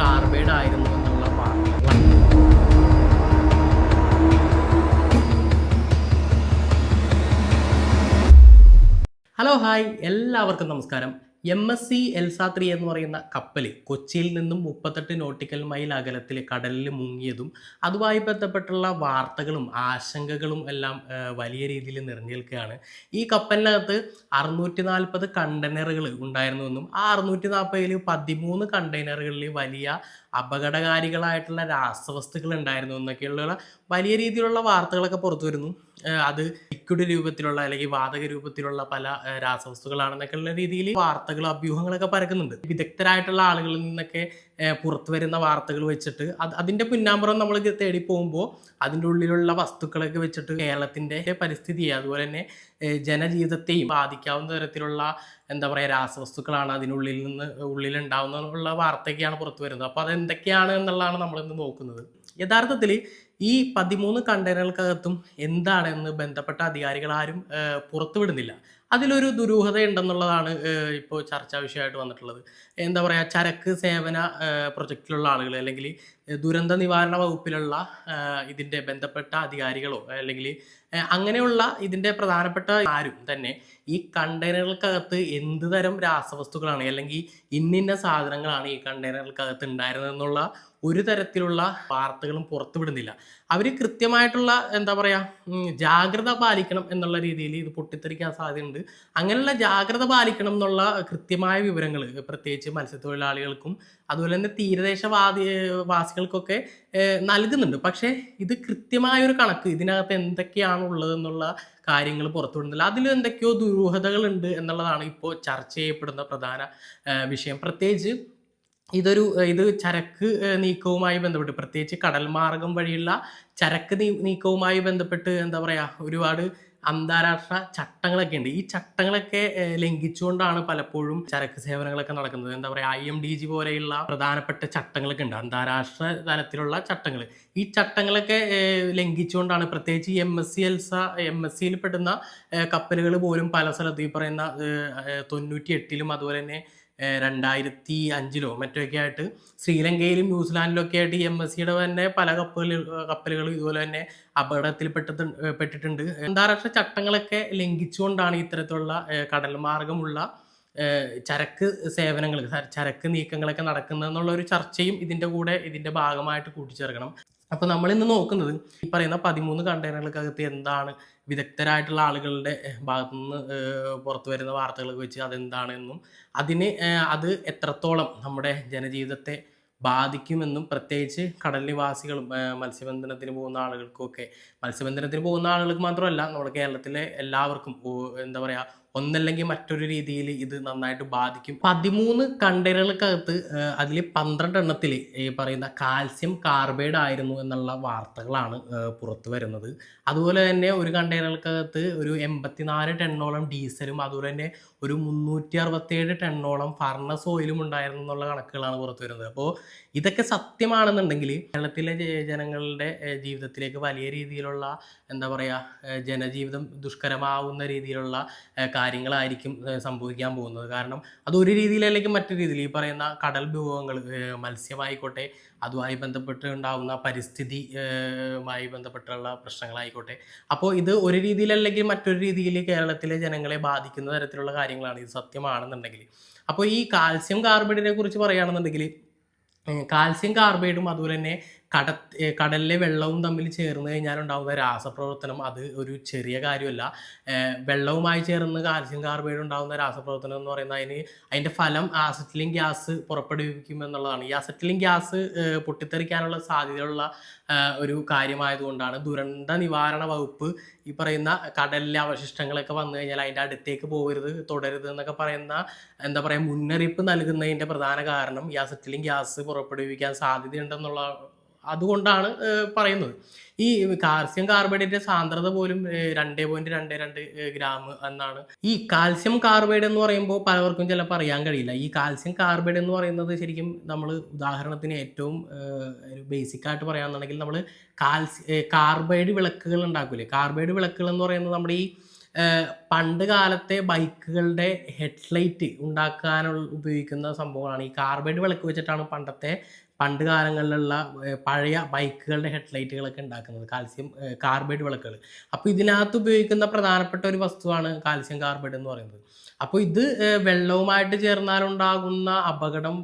Carbide ആയിരുന്നു എന്നുള്ള വാർത്തകളാണ്. ഹലോ ഹായ്, എല്ലാവർക്കും നമസ്കാരം. MSC എൽസ 3 എന്ന് പറയുന്ന കപ്പൽ കൊച്ചിയിൽ നിന്നും 38 നോട്ടിക്കൽ മൈൽ അകലത്തിൽ കടലിൽ മുങ്ങിയതും അതുമായി ബന്ധപ്പെട്ടുള്ള വാർത്തകളും ആശങ്കകളും എല്ലാം വലിയ രീതിയിൽ നിറഞ്ഞു നിൽക്കുകയാണ്. ഈ കപ്പലിനകത്ത് 640 കണ്ടെയ്നറുകൾ ഉണ്ടായിരുന്നുവെന്നും ആ 640ൽ 13 കണ്ടെയ്നറുകളിൽ വലിയ അപകടകാരികളായിട്ടുള്ള രാസവസ്തുക്കൾ ഉണ്ടായിരുന്നു എന്നൊക്കെയുള്ള വലിയ രീതിയിലുള്ള വാർത്തകളൊക്കെ പുറത്തു വരുന്നു. അത് ലിക്വിഡ് രൂപത്തിലുള്ള അല്ലെങ്കിൽ വാതക രൂപത്തിലുള്ള പല രാസവസ്തുക്കളാണെന്നൊക്കെയുള്ള രീതിയിൽ വാർത്തകളും അഭ്യൂഹങ്ങളൊക്കെ പരക്കുന്നുണ്ട്. വിദഗ്ധരായിട്ടുള്ള ആളുകളിൽ നിന്നൊക്കെ പുറത്തു വരുന്ന വാർത്തകൾ വെച്ചിട്ട് അതിന്റെ പിന്നാമ്പുറം നമ്മൾ തേടി പോകുമ്പോൾ അതിൻ്റെ ഉള്ളിലുള്ള വസ്തുക്കളൊക്കെ വെച്ചിട്ട് കേരളത്തിന്റെ പരിസ്ഥിതിയെ അതുപോലെ തന്നെ ജനജീവിതത്തെയും ബാധിക്കാവുന്ന തരത്തിലുള്ള എന്താ പറയുക രാസവസ്തുക്കളാണ് അതിനുള്ളിൽ നിന്ന് ഉള്ളിലുണ്ടാവുന്നുള്ള വാർത്തയൊക്കെയാണ് പുറത്തു വരുന്നത്. അപ്പോൾ അതെന്തൊക്കെയാണ് എന്നുള്ളതാണ് നമ്മളിന്ന് നോക്കുന്നത്. യഥാർത്ഥത്തിൽ ഈ 13 കണ്ടെയ്നറുകൾക്കകത്തും എന്താണെന്ന് ബന്ധപ്പെട്ട അധികാരികൾ ആരും പുറത്തുവിടുന്നില്ല. അതിലൊരു ദുരൂഹത ഉണ്ടെന്നുള്ളതാണ് ഇപ്പോൾ ചർച്ചാ വിഷയമായിട്ട് വന്നിട്ടുള്ളത്. എന്താ പറയുക, ചരക്ക് സേവന പ്രൊജക്റ്റിലുള്ള ആളുകൾ അല്ലെങ്കിൽ ദുരന്ത നിവാരണ വകുപ്പിലുള്ള ഇതിൻ്റെ ബന്ധപ്പെട്ട അധികാരികളോ അല്ലെങ്കിൽ അങ്ങനെയുള്ള ഇതിൻ്റെ പ്രധാനപ്പെട്ട ആരും തന്നെ ഈ കണ്ടെയ്നറുകൾക്കകത്ത് എന്ത് തരം രാസവസ്തുക്കളാണ് അല്ലെങ്കിൽ ഇന്നിന്ന സാധനങ്ങളാണ് ഈ കണ്ടെയ്നറുകൾക്കകത്ത് ഉണ്ടായിരുന്നതെന്നുള്ള ഒരു തരത്തിലുള്ള വാർത്തകളും പുറത്തുവിടുന്നില്ല. അവർ കൃത്യമായിട്ടുള്ള എന്താ പറയുക ജാഗ്രത പാലിക്കണം എന്നുള്ള രീതിയിൽ ഇത് പൊട്ടിത്തെറിക്കാൻ സാധ്യതയുണ്ട്. അങ്ങനെയുള്ള ജാഗ്രത പാലിക്കണം എന്നുള്ള കൃത്യമായ വിവരങ്ങൾ പ്രത്യേകിച്ച് മത്സ്യത്തൊഴിലാളികൾക്കും അതുപോലെ തന്നെ വാസികൾക്കൊക്കെ നൽകുന്നുണ്ട്. പക്ഷേ ഇത് കൃത്യമായൊരു കണക്ക് ഇതിനകത്ത് എന്തൊക്കെയാണ് ഉള്ളതെന്നുള്ള കാര്യങ്ങൾ പുറത്തുവിടുന്നില്ല. അതിലും എന്തൊക്കെയോ ദുരൂഹതകളുണ്ട് എന്നുള്ളതാണ് ഇപ്പോൾ ചർച്ച ചെയ്യപ്പെടുന്ന പ്രധാന വിഷയം. പ്രത്യേകിച്ച് ഇത് ചരക്ക് നീക്കവുമായി ബന്ധപ്പെട്ട് പ്രത്യേകിച്ച് കടൽ മാർഗം വഴിയുള്ള ചരക്ക് നീക്കവുമായി ബന്ധപ്പെട്ട് എന്താ പറയുക ഒരുപാട് അന്താരാഷ്ട്ര ചട്ടങ്ങളൊക്കെ ഉണ്ട്. ഈ ചട്ടങ്ങളൊക്കെ ലംഘിച്ചുകൊണ്ടാണ് പലപ്പോഴും ചരക്ക് സേവനങ്ങളൊക്കെ നടക്കുന്നത്. എന്താ പറയുക IMDG പോലെയുള്ള പ്രധാനപ്പെട്ട ചട്ടങ്ങളൊക്കെ ഉണ്ട്, അന്താരാഷ്ട്ര തലത്തിലുള്ള ചട്ടങ്ങൾ. ഈ ചട്ടങ്ങളൊക്കെ ലംഘിച്ചുകൊണ്ടാണ് പ്രത്യേകിച്ച് MSCയിൽ പെടുന്ന കപ്പലുകൾ പോലും പല സ്ഥലത്തും ഈ പറയുന്ന 98-ലും അതുപോലെ തന്നെ 2005-ലോ മറ്റൊക്കെ ആയിട്ട് ശ്രീലങ്കയിലും ന്യൂസിലാൻഡിലും ഒക്കെ ആയിട്ട് MSCയുടെ തന്നെ പല കപ്പലുകൾ ഇതുപോലെ തന്നെ അപകടത്തിൽ പെട്ടിട്ടുണ്ട്. അന്താരാഷ്ട്ര ചട്ടങ്ങളൊക്കെ ലംഘിച്ചുകൊണ്ടാണ് ഇത്തരത്തിലുള്ള കടൽ മാർഗമുള്ള ചരക്ക് സേവനങ്ങൾ ചരക്ക് നീക്കങ്ങളൊക്കെ നടക്കുന്നത് എന്നുള്ള ഒരു ചർച്ചയും ഇതിന്റെ ഭാഗമായിട്ട് കൂട്ടിച്ചേർക്കണം. അപ്പോൾ നമ്മളിന്ന് നോക്കുന്നത് ഈ പറയുന്ന 13 കണ്ടെയ്നറുകൾക്കകത്ത് എന്താണ് വിദഗ്ധരായിട്ടുള്ള ആളുകളുടെ ഭാഗത്തുനിന്ന് പുറത്തു വരുന്ന വാർത്തകളൊക്കെ വെച്ച് അതെന്താണെന്നും അത് എത്രത്തോളം നമ്മുടെ ജനജീവിതത്തെ ബാധിക്കുമെന്നും പ്രത്യേകിച്ച് കടൽ നിവാസികളും മത്സ്യബന്ധനത്തിന് പോകുന്ന ആളുകൾക്ക് മാത്രമല്ല നമ്മുടെ കേരളത്തിലെ എല്ലാവർക്കും എന്താ പറയുക ഒന്നല്ലെങ്കിൽ മറ്റൊരു രീതിയിൽ ഇത് നന്നായിട്ട് ബാധിക്കും. 13 കണ്ടെയ്നറുകൾക്കകത്ത് അതിൽ 12 എണ്ണത്തിൽ ഈ പറയുന്ന കാൽസ്യം കാർബൈഡ് ആയിരുന്നു എന്നുള്ള വാർത്തകളാണ് പുറത്തു വരുന്നത്. അതുപോലെ തന്നെ ഒരു കണ്ടെയ്നറുകൾക്കകത്ത് ഒരു 84 ടണ്ണോളം ഡീസലും അതുപോലെ തന്നെ ഒരു 367 ടണ്ണോളം ഫർണസ് ഓയിലും ഉണ്ടായിരുന്നു എന്നുള്ള കണക്കുകളാണ് പുറത്തു വരുന്നത്. അപ്പോൾ ഇതൊക്കെ സത്യമാണെന്നുണ്ടെങ്കിൽ കേരളത്തിലെ ജനങ്ങളുടെ ജീവിതത്തിലേക്ക് വലിയ രീതിയിലുള്ള എന്താ പറയുക ജനജീവിതം ദുഷ്കരമാവുന്ന രീതിയിലുള്ള കാര്യങ്ങളായിരിക്കും സംഭവിക്കാൻ പോകുന്നത്. കാരണം അതൊരു രീതിയിലല്ലെങ്കിൽ മറ്റൊരു രീതിയിൽ ഈ പറയുന്ന കടൽ വിഭവങ്ങൾ മത്സ്യമായിക്കോട്ടെ അതുമായി ബന്ധപ്പെട്ട് ഉണ്ടാകുന്ന പരിസ്ഥിതിയുമായി ബന്ധപ്പെട്ടുള്ള പ്രശ്നങ്ങളായിക്കോട്ടെ, അപ്പോൾ ഇത് ഒരു രീതിയിലല്ലെങ്കിൽ മറ്റൊരു രീതിയിൽ കേരളത്തിലെ ജനങ്ങളെ ബാധിക്കുന്ന തരത്തിലുള്ള കാര്യങ്ങളാണ് ഇത് സത്യമാണെന്നുണ്ടെങ്കിൽ. അപ്പോൾ ഈ കാൽസ്യം കാർബൈഡിനെ കുറിച്ച് പറയുകയാണെന്നുണ്ടെങ്കിൽ കാൽസ്യം കാർബൈഡും അതുപോലെ തന്നെ കടലിലെ വെള്ളവും തമ്മിൽ ചേർന്ന് കഴിഞ്ഞാൽ ഉണ്ടാകുന്ന രാസപ്രവർത്തനം അത് ഒരു ചെറിയ കാര്യമല്ല. വെള്ളവുമായി ചേർന്ന് കാൽസ്യം കാർബൈഡ് ഉണ്ടാകുന്ന രാസപ്രവർത്തനം എന്ന് പറയുന്നത് അതിൻ്റെ ഫലം അസറ്റിലിൻ ഗ്യാസ് പുറപ്പെടുവിക്കും എന്നുള്ളതാണ്. ഈ അസറ്റിലിൻ ഗ്യാസ് പൊട്ടിത്തെറിക്കാനുള്ള സാധ്യതയുള്ള ഒരു കാര്യമായതുകൊണ്ടാണ് ദുരന്ത നിവാരണ വകുപ്പ് ഈ പറയുന്ന കടലിലെ അവശിഷ്ടങ്ങളൊക്കെ വന്നു കഴിഞ്ഞാൽ അതിൻ്റെ അടുത്തേക്ക് തുടരുത് എന്നൊക്കെ പറയുന്ന എന്താ പറയുക മുന്നറിയിപ്പ് നൽകുന്നതിൻ്റെ പ്രധാന കാരണം ഈ അസറ്റിലിൻ ഗ്യാസ് പുറപ്പെടുവിക്കാൻ സാധ്യതയുണ്ടെന്നുള്ള അതുകൊണ്ടാണ് പറയുന്നത്. ഈ കാൽസ്യം കാർബൈഡിന്റെ സാന്ദ്രത പോലും 2.22 ഗ്രാം എന്നാണ്. ഈ കാൽസ്യം കാർബൈഡ് എന്ന് പറയുമ്പോൾ പലവർക്കും ചിലപ്പോൾ അറിയാൻ കഴിയില്ല. ഈ കാൽസ്യം കാർബൈഡ് എന്ന് പറയുന്നത് ശരിക്കും നമ്മൾ ഉദാഹരണത്തിന് ഏറ്റവും ബേസിക് ആയിട്ട് പറയുകയാണെന്നുണ്ടെങ്കിൽ നമ്മൾ കാർബൈഡ് വിളക്കുകൾ ഉണ്ടാക്കൂലേ. കാർബൈഡ് വിളക്കുകൾ എന്ന് പറയുന്നത് നമ്മുടെ ഈ പണ്ട് കാലത്തെ ബൈക്കുകളുടെ ഹെഡ്ലൈറ്റ് ഉണ്ടാക്കാനുള്ള ഉപയോഗിക്കുന്ന സംഭവങ്ങളാണ്. ഈ കാർബൈഡ് വിളക്ക് വെച്ചിട്ടാണ് പണ്ട് കാലങ്ങളിലുള്ള പഴയ ബൈക്കുകളുടെ ഹെഡ്ലൈറ്റുകളൊക്കെ ഉണ്ടാക്കുന്നത്. കാൽസ്യം കാർബൈഡ് വിളക്കുകൾ. അപ്പോൾ ഇതിനകത്ത് ഉപയോഗിക്കുന്ന പ്രധാനപ്പെട്ട ഒരു വസ്തുവാണ് കാൽസ്യം കാർബൈഡ് എന്ന് പറയുന്നത്. അപ്പോൾ ഇത് വെള്ളവുമായിട്ട് ചേർന്നാലുണ്ടാകുന്ന അപകടം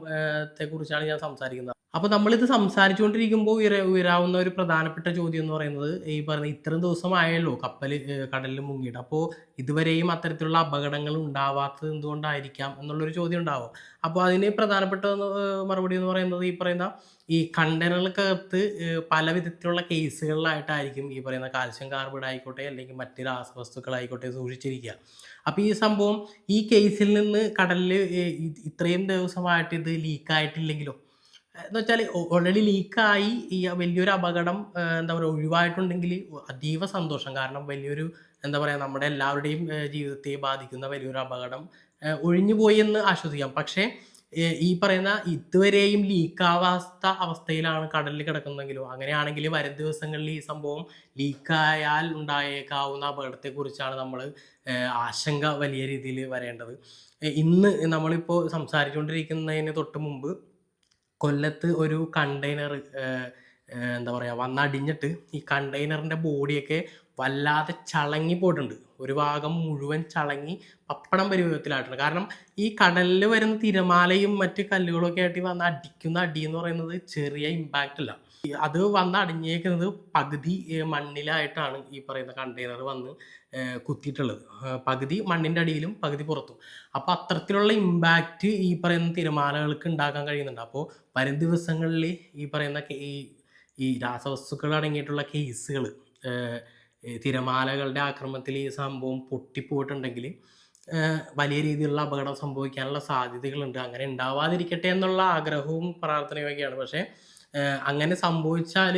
ത്തെ കുറിച്ചാണ് ഞാൻ സംസാരിക്കുന്നത്. അപ്പോൾ നമ്മളിത് സംസാരിച്ചുകൊണ്ടിരിക്കുമ്പോൾ ഉയരാവുന്ന ഒരു പ്രധാനപ്പെട്ട ചോദ്യം എന്ന് പറയുന്നത്, ഈ പറഞ്ഞ ഇത്രയും ദിവസമായല്ലോ കപ്പൽ കടലിൽ മുങ്ങിയിട്ട്. അപ്പോൾ ഇതുവരെയും അത്തരത്തിലുള്ള അപകടങ്ങൾ ഉണ്ടാവാത്തത് എന്തുകൊണ്ടായിരിക്കാം എന്നുള്ളൊരു ചോദ്യം ഉണ്ടാവും. അപ്പോൾ അതിന് പ്രധാനപ്പെട്ട മറുപടി എന്ന് പറയുന്നത്, ഈ പറയുന്ന ഈ കണ്ടെയ്നറുകൾക്കകത്ത് പല വിധത്തിലുള്ള കേസുകളിലായിട്ടായിരിക്കും ഈ പറയുന്ന കാൽസ്യം കാർബൈഡ് ആയിക്കോട്ടെ അല്ലെങ്കിൽ മറ്റ് രാസവസ്തുക്കളായിക്കോട്ടെ സൂക്ഷിച്ചിരിക്കുക. അപ്പോൾ ഈ സംഭവം ഈ കേസിൽ നിന്ന് കടലിൽ ഇത്രയും ദിവസമായിട്ട് ഇത് ലീക്കായിട്ടില്ലെങ്കിലോ എന്ന് വെച്ചാൽ ഓൾറെഡി ലീക്കായി ഈ വലിയൊരു അപകടം എന്താ പറയുക ഒഴിവായിട്ടുണ്ടെങ്കിൽ അതീവ സന്തോഷം. കാരണം വലിയൊരു എന്താ പറയുക നമ്മുടെ എല്ലാവരുടെയും ജീവിതത്തെ ബാധിക്കുന്ന വലിയൊരു അപകടം ഒഴിഞ്ഞു പോയി എന്ന് ആശ്വസിക്കാം. പക്ഷേ ഈ പറയുന്ന ഇതുവരെയും ലീക്കാവാത്ത അവസ്ഥയിലാണ് കടലിൽ കിടക്കുന്നതെങ്കിലോ, അങ്ങനെയാണെങ്കിൽ വരും ദിവസങ്ങളിൽ ഈ സംഭവം ലീക്കായാൽ ഉണ്ടായേക്കാവുന്ന അപകടത്തെക്കുറിച്ചാണ് നമ്മൾ ആശങ്ക വലിയ രീതിയിൽ വരേണ്ടത്. ഇന്ന് നമ്മളിപ്പോൾ സംസാരിച്ചുകൊണ്ടിരിക്കുന്നതിന് തൊട്ട് മുമ്പ് കൊല്ലത്ത് ഒരു കണ്ടെയ്നർ എന്താ പറയുക വന്നടിഞ്ഞിട്ട് ഈ കണ്ടെയ്നറിൻ്റെ ബോഡിയൊക്കെ വല്ലാതെ ചളങ്ങി പോയിട്ടുണ്ട്. ഒരു ഭാഗം മുഴുവൻ ചളങ്ങി പപ്പടം പരുവത്തിലായിട്ടുണ്ട്. കാരണം ഈ കടലിൽ വരുന്ന തിരമാലയും മറ്റ് കല്ലുകളൊക്കെ ആയിട്ട് വന്ന് അടിക്കുന്ന അടി എന്ന് പറയുന്നത് ചെറിയ ഇമ്പാക്റ്റ് അല്ല. അത് വന്ന് അടിഞ്ഞേക്കുന്നത് പകുതി മണ്ണിലായിട്ടാണ് ഈ പറയുന്ന കണ്ടെയ്നർ വന്ന് കുത്തിയിട്ടുള്ളത്. പകുതി മണ്ണിൻ്റെ അടിയിലും പകുതി പുറത്തും. അപ്പോൾ അത്തരത്തിലുള്ള ഇമ്പാക്റ്റ് ഈ പറയുന്ന തിരമാലകൾക്ക് ഉണ്ടാക്കാൻ കഴിയുന്നുണ്ട്. അപ്പോൾ വരും ദിവസങ്ങളിൽ ഈ പറയുന്ന ഈ രാസവസ്തുക്കൾ അടങ്ങിയിട്ടുള്ള കേസുകൾ തിരമാലകളുടെ ആക്രമണത്തിൽ ഈ സംഭവം പൊട്ടിപ്പോയിട്ടുണ്ടെങ്കിൽ വലിയ രീതിയിലുള്ള അപകടം സംഭവിക്കാനുള്ള സാധ്യതകളുണ്ട്. അങ്ങനെ ഉണ്ടാവാതിരിക്കട്ടെ എന്നുള്ള ആഗ്രഹവും പ്രാർത്ഥനയൊക്കെയാണ്. പക്ഷേ അങ്ങനെ സംഭവിച്ചാൽ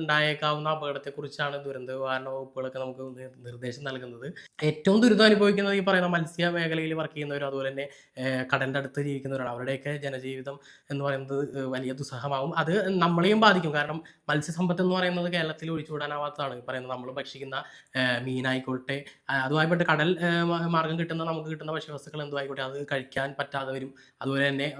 ഉണ്ടായേക്കാവുന്ന അപകടത്തെക്കുറിച്ചാണ് ദുരന്ത നിവാരണ വകുപ്പുകളൊക്കെ നമുക്ക് നിർദ്ദേശം നൽകുന്നത്. ഏറ്റവും ദുരിതം അനുഭവിക്കുന്നത് ഈ പറയുന്ന മത്സ്യ മേഖലയിൽ വർക്ക് ചെയ്യുന്നവരും അതുപോലെ തന്നെ കടലിൻ്റെ അടുത്ത് ജീവിക്കുന്നവരാണ്. അവരുടെയൊക്കെ ജനജീവിതം എന്ന് പറയുന്നത് വലിയ ദുസ്സഹമാവും. അത് നമ്മളെയും ബാധിക്കും. കാരണം മത്സ്യസമ്പത്ത് എന്ന് പറയുന്നത് കേരളത്തിൽ ഒഴിച്ചുകൂടാനാവാത്തതാണ്. ഈ പറയുന്നത് നമ്മൾ ഭക്ഷിക്കുന്ന മീനായിക്കോട്ടെ, അതുമായിപ്പോട്ടെ കടൽ മാർഗം കിട്ടുന്ന നമുക്ക് കിട്ടുന്ന ഭക്ഷ്യവസ്തുക്കൾ എന്തുമായിക്കോട്ടെ അത് കഴിക്കാൻ പറ്റാതെ വരും. അതുപോലെ തന്നെ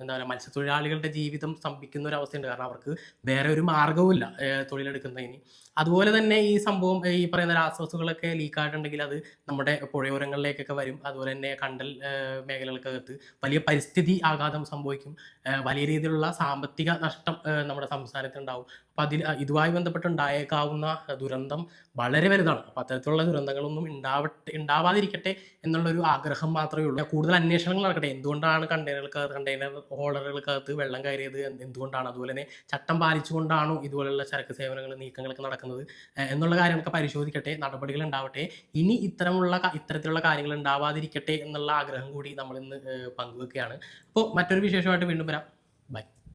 എന്താ പറയുക മത്സ്യത്തൊഴിലാളികളുടെ ജീവിതം സ്തംഭിക്കുന്ന ഒരു അവസ്ഥയുണ്ട്. കാരണം അവർക്ക് വേറെ ഒരു മാർഗവുമില്ല തൊഴിലെടുക്കുന്നതിന്. അതുപോലെ തന്നെ ഈ സംഭവം ഈ പറയുന്ന രാസവസ്തുക്കളൊക്കെ ലീക്കായിട്ടുണ്ടെങ്കിൽ അത് നമ്മുടെ പുഴയോരങ്ങളിലേക്കൊക്കെ വരും. അതുപോലെ തന്നെ കണ്ടൽ മേഖലകൾക്കകത്ത് വലിയ പരിസ്ഥിതി ആഘാതം സംഭവിക്കും. വലിയ രീതിയിലുള്ള സാമ്പത്തിക നഷ്ടം നമ്മുടെ സംസ്ഥാനത്തുണ്ടാവും. അപ്പം ഇതുമായി ബന്ധപ്പെട്ടുണ്ടായേക്കാവുന്ന ദുരന്തം വളരെ വലുതാണ്. അപ്പം അത്തരത്തിലുള്ള ദുരന്തങ്ങളൊന്നും ഉണ്ടാവാതിരിക്കട്ടെ എന്നുള്ളൊരു ആഗ്രഹം മാത്രമേ ഉള്ളൂ. കൂടുതൽ അന്വേഷണങ്ങൾ നടക്കട്ടെ. എന്തുകൊണ്ടാണ് കണ്ടെയ്നർ ഹോൾഡറുകൾക്കകത്ത് വെള്ളം കയറിയത്, എന്തുകൊണ്ടാണ്, അതുപോലെ തന്നെ ചട്ടം പാലിച്ചുകൊണ്ടാണോ ഇതുപോലുള്ള ചരക്ക് സേവനങ്ങൾ നീക്കങ്ങളൊക്കെ നടക്കുന്നത് എന്നുള്ള കാര്യങ്ങളൊക്കെ പരിശോധിക്കട്ടെ, നടപടികൾ ഉണ്ടാവട്ടെ. ഇനി ഇത്തരത്തിലുള്ള കാര്യങ്ങൾ ഉണ്ടാവാതിരിക്കട്ടെ എന്നുള്ള ആഗ്രഹം കൂടി നമ്മളിന്ന് പങ്കുവെക്കുകയാണ്. അപ്പോൾ മറ്റൊരു വിശേഷമായിട്ട് വീണ്ടും വരാം. ബൈ.